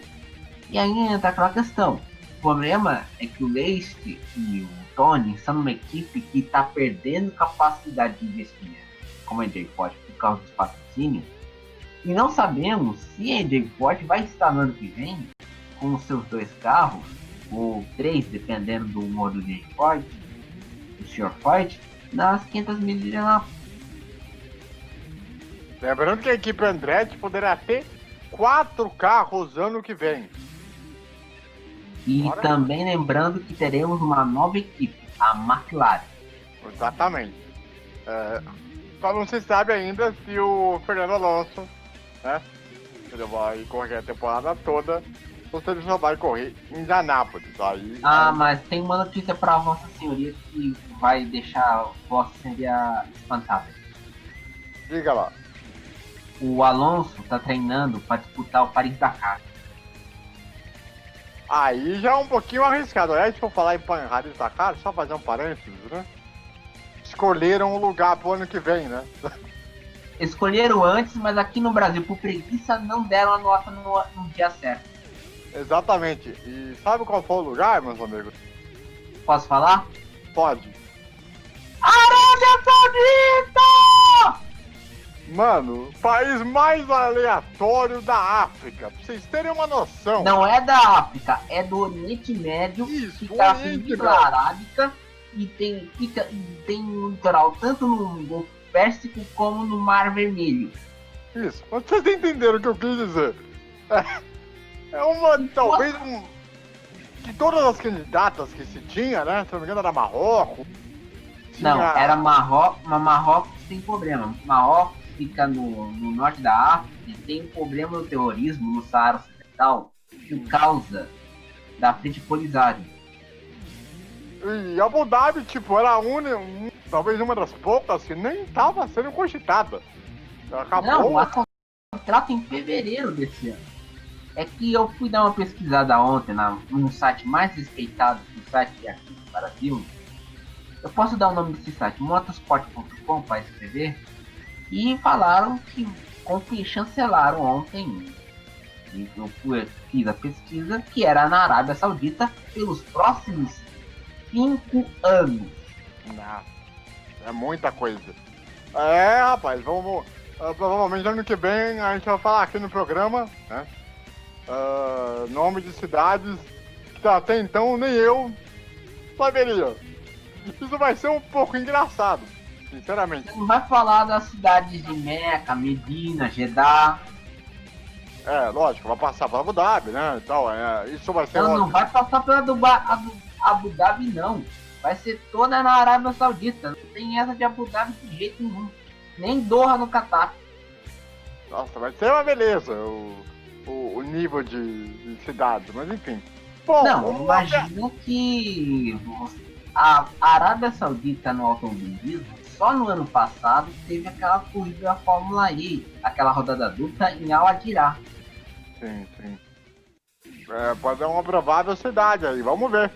E aí entra aquela questão. O problema é que o Leite e o Tony estão numa equipe que está perdendo capacidade de investimento, como a AJ Ford, por causa dos patrocínios. E não sabemos se a AJ Ford vai estar no ano que vem com os seus 2 carros, ou 3, dependendo do humor do AJ Ford, do Sr. Ford, nas 500 milhas de Indianápolis. Lembrando que a equipe Andretti poderá ter 4 carros ano que vem. E também lembrando que teremos uma nova equipe, a McLaren. Exatamente. Só não se sabe ainda se o Fernando Alonso, né, ele vai correr a temporada toda, ou se ele só vai correr em Indianápolis. Mas tem uma notícia para Vossa Senhoria que vai deixar Vossa Senhoria espantada. Diga lá. O Alonso está treinando para disputar o Paris-Dakar. Aí já é um pouquinho arriscado. Aliás, se for falar em Paris-Dakar, só fazer um parênteses, né? Escolheram o lugar pro ano que vem, né? Escolheram antes, mas aqui no Brasil, por preguiça, não deram a nota no dia certo. Exatamente. E sabe qual foi o lugar, meus amigos? Posso falar? Pode. Arábia Saudita! Mano, país mais aleatório da África. Pra vocês terem uma noção. Não é da África, é do Oriente Médio. Isso, que tá Oriente assim, Arábica e tem um litoral tanto no Golfo Pérsico como no Mar Vermelho. Isso, mas vocês entenderam o que eu quis dizer. Talvez de todas as candidatas que se tinha, né? Se não me engano era Marrocos. Não, era Marrocos, mas Marrocos tem problema. Marrocos fica no norte da África e tem um problema no terrorismo no Saara Ocidental por causa da Frente Polisário. E Abu Dhabi, tipo, era talvez uma das poucas que nem estava sendo cogitada. Acabou. Não, a contrato em fevereiro desse ano. É que eu fui dar uma pesquisada ontem num site mais respeitado que o site aqui do Brasil. Eu posso dar o nome desse site, motorsport.com, para escrever. E falaram que chancelaram ontem. E eu fiz a pesquisa que era na Arábia Saudita pelos próximos 5 anos. Não, é muita coisa. Rapaz, vamos. Provavelmente ano que vem a gente vai falar aqui no programa, né? Nome de cidades que até então nem eu saberia. Isso vai ser um pouco engraçado, sinceramente. Você não vai falar das cidades de Meca, Medina, Jeddah. Lógico, vai passar para Abu Dhabi, né? Então, isso vai ser. Não vai passar pela Abu Dhabi, não. Vai ser toda na Arábia Saudita. Não tem essa de Abu Dhabi de jeito nenhum. Nem Doha no Catar. Nossa, vai ser uma beleza o nível de cidades, mas enfim. Bom, Não, imagina que a Arábia Saudita no automobilismo, só no ano passado, teve aquela corrida da Fórmula E, aquela rodada dupla em Al-Adirah. Sim. Pode dar uma provável cidade aí, vamos ver.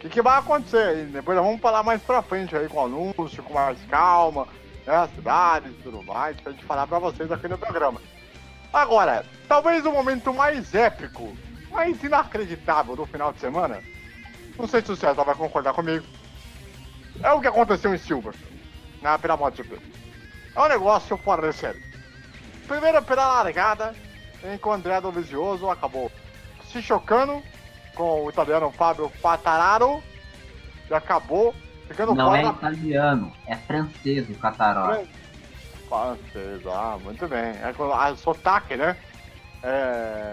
O que vai acontecer aí? Depois nós vamos falar mais pra frente aí com o anúncio, com mais calma, né? As cidades e tudo mais, pra gente falar pra vocês aqui no programa. Agora, talvez o momento mais épico, mais inacreditável do final de semana, não sei se o César vai concordar comigo, é o que aconteceu em Silverstone, pela MotoGP. É um negócio fora de série. Primeiro, pela largada, em que o André Dovizioso acabou se chocando com o italiano Fabio Quartararo e acabou ficando Não fora é italiano, é francês o Quartararo. Francês, muito bem. É o sotaque, né?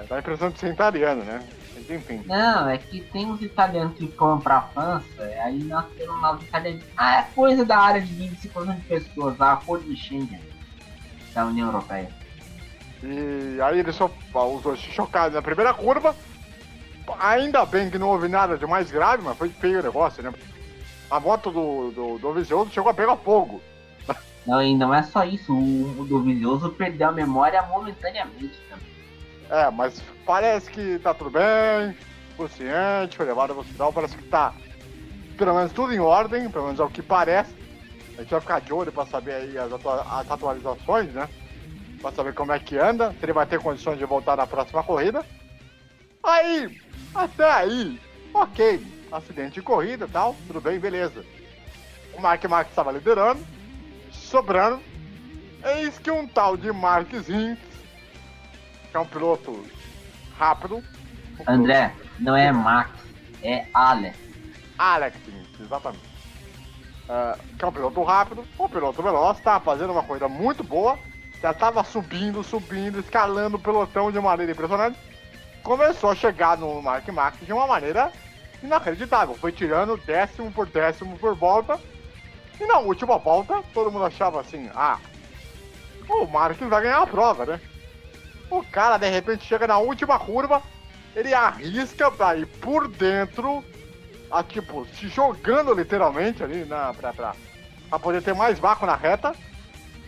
Dá a impressão de ser italiano, né? Mas, enfim. Não, é que tem uns italianos que foram pra França, aí nasceram lá os italianos. É coisa da área de 25% de pessoas, a cor de Schengen da União Europeia. E aí eles os dois se chocaram na primeira curva. Ainda bem que não houve nada de mais grave, mas foi feio o negócio, né? A moto do Vizioso chegou a pegar fogo. Não, e não é só isso, o Dovizioso perdeu a memória momentaneamente também. Mas parece que tá tudo bem, consciente, foi levado ao hospital, parece que tá pelo menos tudo em ordem, pelo menos é o que parece. A gente vai ficar de olho pra saber aí as atualizações, né? Pra saber como é que anda, se ele vai ter condições de voltar na próxima corrida. Aí, até aí, ok, acidente de corrida e tal, tudo bem, beleza. O Mark Marques estava liderando, sobrando, eis que um tal de Marques Hinks, que é um piloto rápido. André, não é Max, é Alex. Alex Hinks, exatamente. Que é um piloto rápido, um piloto veloz, estava fazendo uma corrida muito boa, já estava subindo, escalando o pelotão de maneira impressionante. Começou a chegar no Mark Marques de uma maneira inacreditável. Foi tirando décimo por volta. E na última volta, todo mundo achava assim, o Marques vai ganhar a prova, né? O cara, de repente, chega na última curva, ele arrisca pra ir por dentro, se jogando literalmente ali pra poder ter mais vácuo na reta,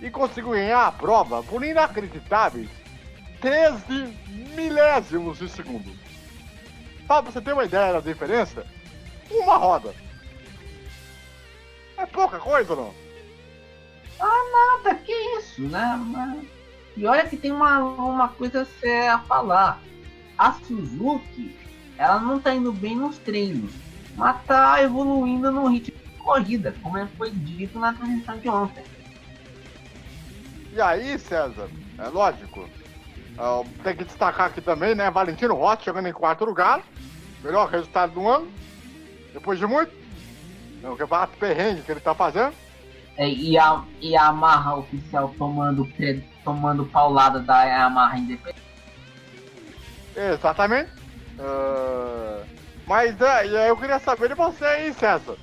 e conseguiu ganhar a prova por inacreditáveis 13 milésimos de segundo. Pra você ter uma ideia da diferença, uma roda. É pouca coisa, não? Nada, que isso, né? E olha que tem uma coisa séria a falar. A Suzuki, ela não tá indo bem nos treinos, mas tá evoluindo no ritmo de corrida, como foi dito na transmissão de ontem. E aí, César, é lógico, tem que destacar aqui também, né, Valentino Rossi chegando em 4º lugar, melhor resultado do ano, depois de muito, o campeonato perrengue que ele tá fazendo. E a Yamaha oficial tomando paulada da Yamaha independente. Exatamente. Mas eu queria saber de você aí, César.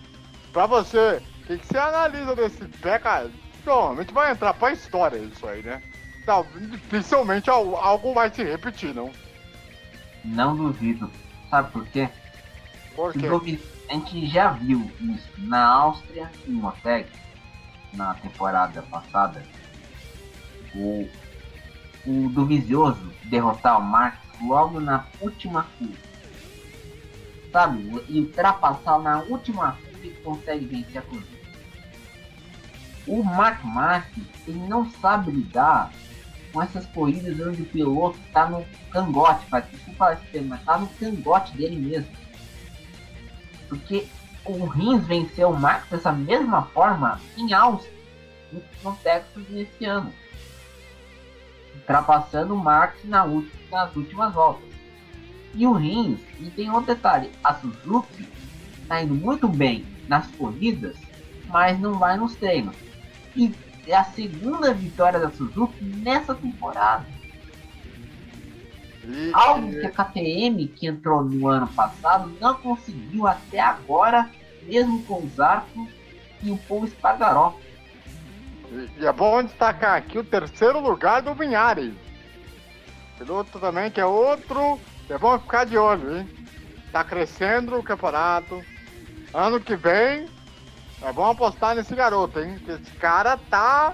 Pra você, o que você analisa desse PECA? Provavelmente vai entrar pra história isso aí, né? Então, dificilmente algo vai se repetir, não? Não duvido. Sabe por quê? Por quê? A gente já viu isso na Áustria e em Moteg, na temporada passada. O Dovizioso derrotar o Marques logo na última curva. Sabe? E ultrapassar na última curva e consegue vencer a corrida. O Mark Marques, ele não sabe lidar com essas corridas onde o piloto tá no cangote, desculpa esse termo, mas tá no cangote dele mesmo. Porque o Rins venceu o Marques dessa mesma forma em Áustria, no Texas nesse ano, ultrapassando o Marques nas últimas voltas. E o Rins, e tem outro detalhe, a Suzuki tá indo muito bem nas corridas, mas não vai nos treinos. E é a segunda vitória da Suzuki nessa temporada. Algo que a KTM, que entrou no ano passado, não conseguiu até agora, mesmo com os Arcos e o Paul Espargaró. E é bom destacar aqui o 3º lugar do Vinhares. Piloto também que é outro, é bom ficar de olho, hein? Tá crescendo o campeonato. Ano que vem, é bom apostar nesse garoto, hein? Que esse cara tá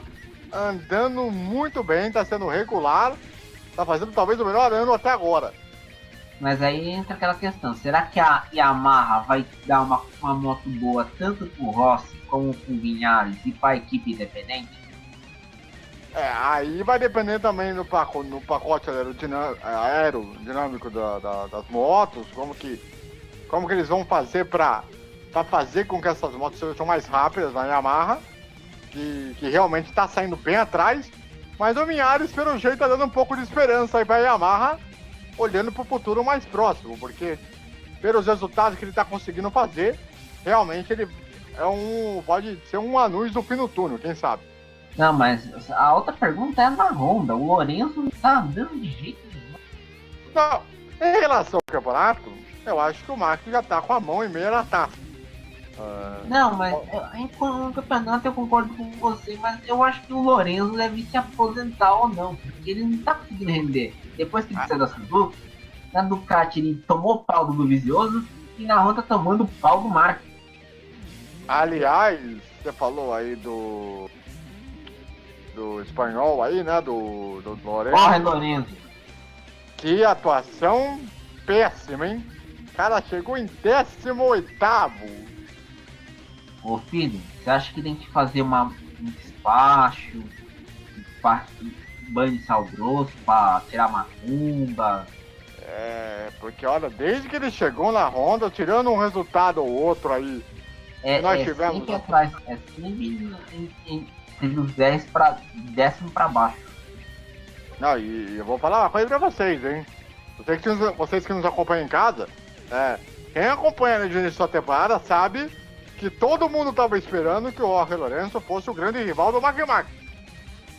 andando muito bem, tá sendo regular, tá fazendo talvez o melhor ano até agora. Mas aí entra aquela questão, será que a Yamaha vai dar uma moto boa tanto pro Rossi como pro Vinhares e pra equipe independente? Aí vai depender também no pacote aerodinâmico das motos, como que eles vão fazer pra fazer com que essas motos sejam mais rápidas na Yamaha, que realmente está saindo bem atrás, mas o Vinhares, pelo jeito, tá dando um pouco de esperança aí pra Yamaha, olhando pro futuro mais próximo, porque pelos resultados que ele tá conseguindo fazer, realmente ele pode ser um anúncio do fim do túnel, quem sabe? Não, mas a outra pergunta é na Honda. O Lorenzo não tá andando de jeito nenhum. Não, em relação ao campeonato, eu acho que o Max já tá com a mão e meia na taça. Não, mas no campeonato eu concordo com você, mas eu acho que o Lorenzo deve se aposentar ou não, porque ele não tá conseguindo render. Depois que ele saiu da Suzuki, na Ducati ele tomou pau do Dovizioso e na Honda tomando pau do Marques. Aliás, você falou aí do espanhol aí, né, do Lorenzo. Corre, Lorenzo. Que atuação péssima, hein? O cara chegou em 18º. Ô filho, você acha que tem que fazer um despacho, um banho de sal grosso pra tirar macumba? Porque olha, desde que ele chegou na Honda, tirando um resultado ou outro aí, nós tivemos... sempre atrás, sempre entre os 10º pra baixo. Não, e eu vou falar uma coisa pra vocês, hein? Vocês que nos acompanham em casa, quem acompanha no início da temporada sabe que todo mundo tava esperando que o Jorge Lorenzo fosse o grande rival do Mark Marques.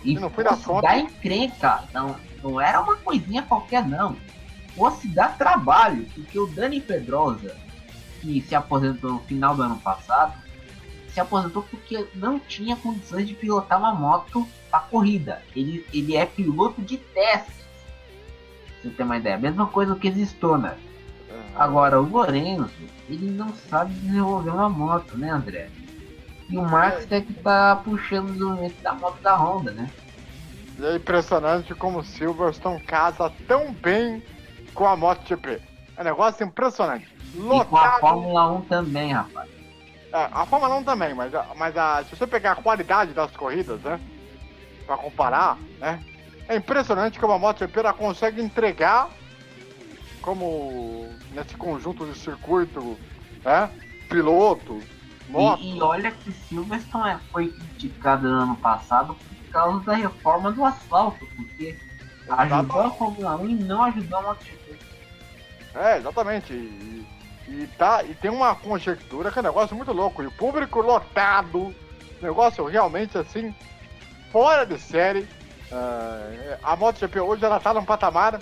E não fui dar conta. Dar encrenca, não era uma coisinha qualquer não. Fosse dar trabalho, porque o Dani Pedrosa, que se aposentou no final do ano passado, se aposentou porque não tinha condições de pilotar uma moto para corrida. Ele é piloto de testes. Pra você ter uma ideia. Mesma coisa que existiu, né? Agora, o Lorenzo, ele não sabe desenvolver uma moto, né, André? E o Marques é que tá puxando o desenvolvimento da moto da Honda, né? E é impressionante como o Silverstone casa tão bem com a MotoGP. É um negócio impressionante. Lotado. E com a Fórmula 1 também, rapaz. A Fórmula 1 também, mas se você pegar a qualidade das corridas, né? Pra comparar, né? É impressionante como a MotoGP ela consegue entregar, como nesse conjunto de circuito, né? Piloto, moto. E olha que Silverstone foi criticado no ano passado por causa da reforma do asfalto, porque ajudou a Fórmula 1 e não ajudou a MotoGP. Exatamente. E tem uma conjectura que é um negócio muito louco. E o público lotado, negócio realmente assim, fora de série. A MotoGP hoje ela tá num patamar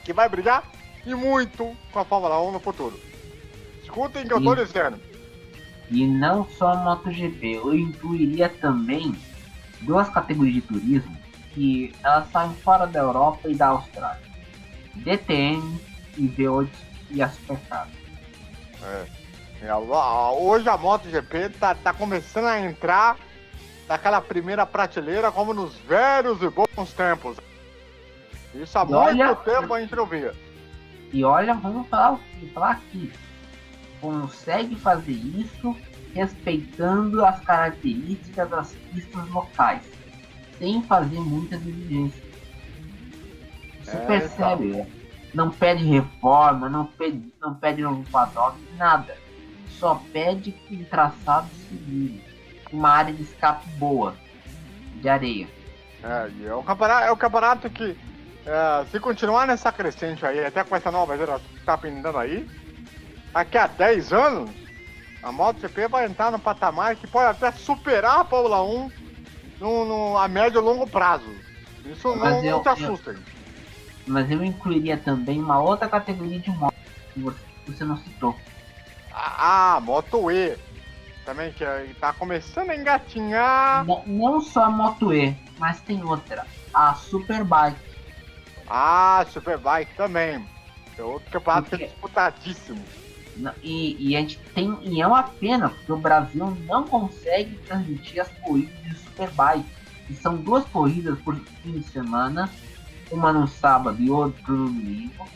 que vai brigar e muito com a Fórmula 1 no futuro. Escutem o que eu tô dizendo. E não só a MotoGP, eu incluiria também duas categorias de turismo que elas saem fora da Europa e da Austrália: DTM e V8 e a Supercar. Hoje a MotoGP tá começando a entrar naquela primeira prateleira como nos velhos e bons tempos. Isso há muito tempo a gente não via. E olha, vamos falar aqui. Consegue fazer isso respeitando as características das pistas locais, sem fazer muita diligência. Você percebe, não pede reforma, não pede novo paddock, nada. Só pede um traçado seguro, uma área de escape boa, de areia. É o campeonato que, se continuar nessa crescente aí, até com essa nova geração que tá pintando aí, daqui a 10 anos, a MotoGP vai entrar no patamar que pode até superar a Fórmula 1 a médio e longo prazo. Isso não te assusta. Mas eu incluiria também uma outra categoria de moto que você não citou. Moto E. Também que tá começando a engatinhar. Não só a Moto E, mas tem outra. A Superbike. Superbike também. É outro campeonato que é disputadíssimo. E a gente tem. E é uma pena, porque o Brasil não consegue transmitir as corridas de Superbike. E são 2 corridas por fim de semana, uma no sábado e outra no domingo.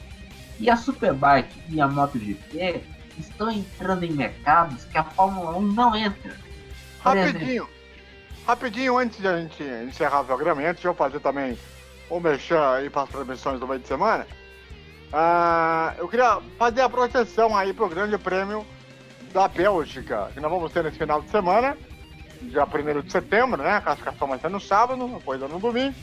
E a Superbike e a MotoGP estão entrando em mercados que a Fórmula 1 não entra. Por exemplo, Rapidinho, antes de a gente encerrar o programa, e antes de eu fazer também o merchan aí para as transmissões do meio de semana, eu queria fazer a proteção aí pro Grande Prêmio da Bélgica, que nós vamos ter nesse final de semana, dia 1º de setembro, né? A classificação vai ser no sábado, depois é no domingo.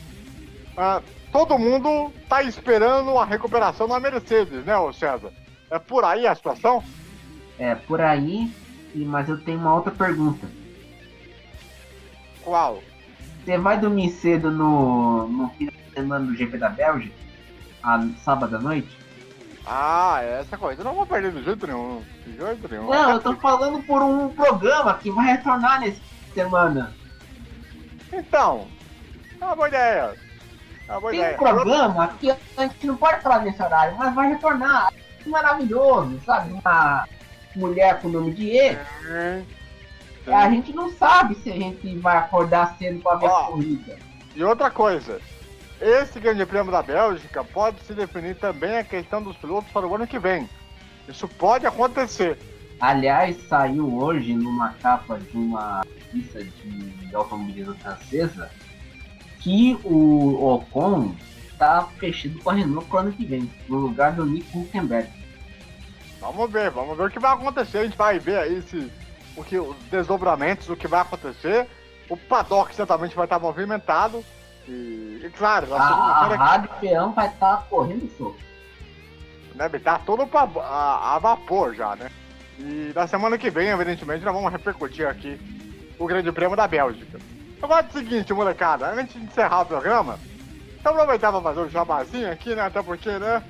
Todo mundo tá esperando a recuperação da Mercedes, né, ô César? É por aí a situação? É, por aí, mas eu tenho uma outra pergunta. Qual? Você vai dormir cedo no fim de semana do GP da Bélgica? Sábado à noite? Essa coisa eu não vou perder de jeito nenhum. Não, eu tô falando por um programa que vai retornar nessa semana. Então, é uma boa ideia. Tem um programa que a gente não pode falar nesse horário, mas vai retornar. Maravilhoso, sabe? Uma mulher com o nome de E. A gente não sabe se a gente vai acordar cedo pra ver a corrida. E outra coisa, esse Grande Prêmio da Bélgica pode se definir também a questão dos pilotos para o ano que vem. Isso pode acontecer. Aliás, saiu hoje numa capa de uma revista de automobilismo francesa que o Ocon tá fechado com a Renault pro ano que vem, no lugar do Nico Hülkenberg. Vamos ver o que vai acontecer. A gente vai ver aí os desdobramentos, o que vai acontecer. O paddock certamente vai estar movimentado. E claro, a Rádio Peão vai estar correndo solto. Deve estar todo a vapor já, né? E na semana que vem, evidentemente, nós vamos repercutir aqui o Grande Prêmio da Bélgica. Eu gosto do seguinte, molecada, antes de encerrar o programa, eu aproveitar para fazer um jabazinho aqui, né? Até porque, né?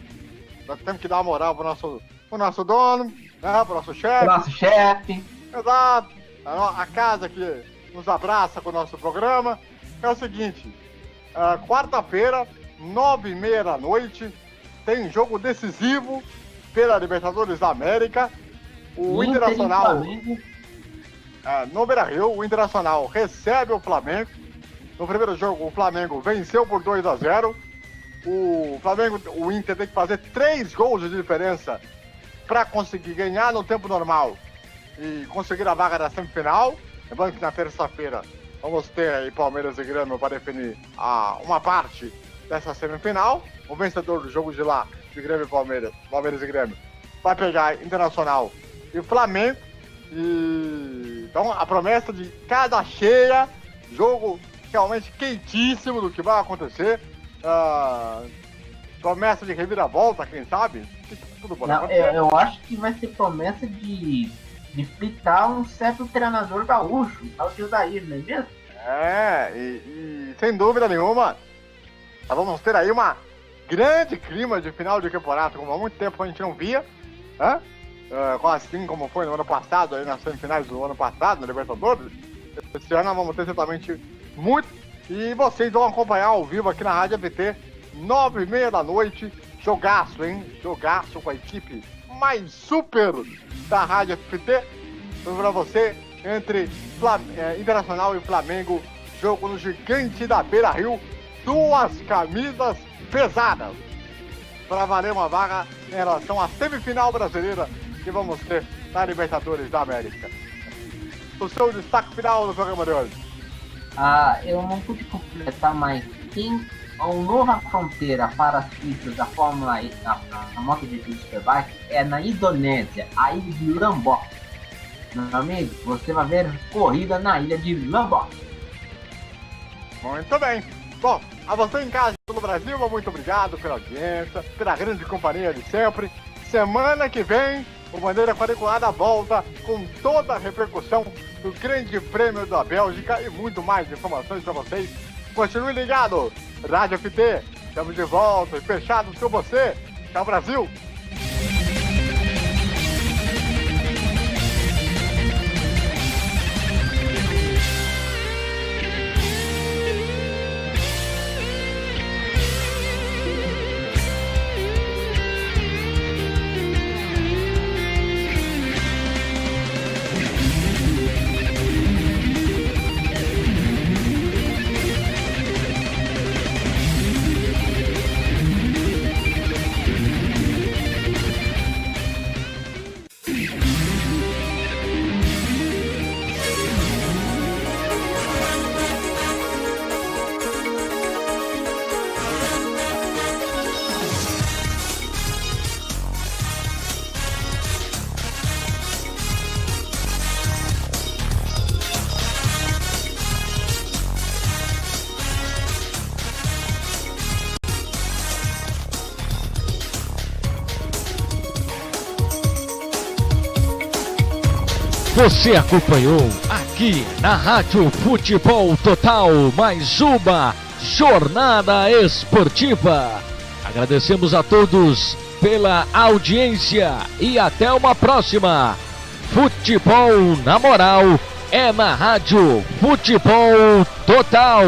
Nós temos que dar uma moral pro nosso dono, né? Pro nosso chefe. Nosso chefe. Exato. A casa que nos abraça com o nosso programa. É o seguinte, quarta-feira, 9h30 da noite, tem jogo decisivo pela Libertadores da América. O Internacional, no Beira-Rio, o Internacional recebe o Flamengo. No primeiro jogo, o Flamengo venceu por 2-0. O Inter tem que fazer 3 gols de diferença para conseguir ganhar no tempo normal e conseguir a vaga da semifinal. Lembrando que na terça-feira vamos ter aí Palmeiras e Grêmio para definir uma parte dessa semifinal. O vencedor do jogo de lá, de Grêmio e Palmeiras e Grêmio, vai pegar Internacional e Flamengo. Então a promessa de casa cheia, jogo realmente quentíssimo do que vai acontecer. Promessa de reviravolta, quem sabe? Tudo bom. Não, eu acho que vai ser promessa de fritar um certo treinador gaúcho, o tio Daír, não é mesmo? E sem dúvida nenhuma, nós vamos ter aí uma grande clima de final de campeonato, como há muito tempo a gente não via, né? Assim como foi no ano passado, aí nas semifinais do ano passado, na Libertadores. Esse ano nós vamos ter certamente muito, e vocês vão acompanhar ao vivo aqui na Rádio FT, 9h30 da noite, jogaço, hein? Jogaço com a equipe mais super da Rádio FT, pra você, entre Internacional e Flamengo, jogo no gigante da Beira-Rio, 2 camisas pesadas, para valer uma vaga em relação à semifinal brasileira que vamos ter na Libertadores da América. O seu destaque final do programa de hoje? Eu não pude completar, mas tem uma nova fronteira para as pistas da Fórmula E, a MotoGP Superbike, é na Indonésia, a ilha de Lombok. Meu amigo, você vai ver corrida na ilha de Lombok. Muito bem. Bom, a você em casa pelo Brasil, muito obrigado pela audiência, pela grande companhia de sempre. Semana que vem, o Bandeira Quadriculada volta com toda a repercussão do Grande Prêmio da Bélgica e muito mais informações para vocês. Continue ligado. Rádio FT, estamos de volta e fechados com você. Tchau, Brasil! Você acompanhou aqui na Rádio Futebol Total mais uma jornada esportiva. Agradecemos a todos pela audiência e até uma próxima. Futebol na moral é na Rádio Futebol Total.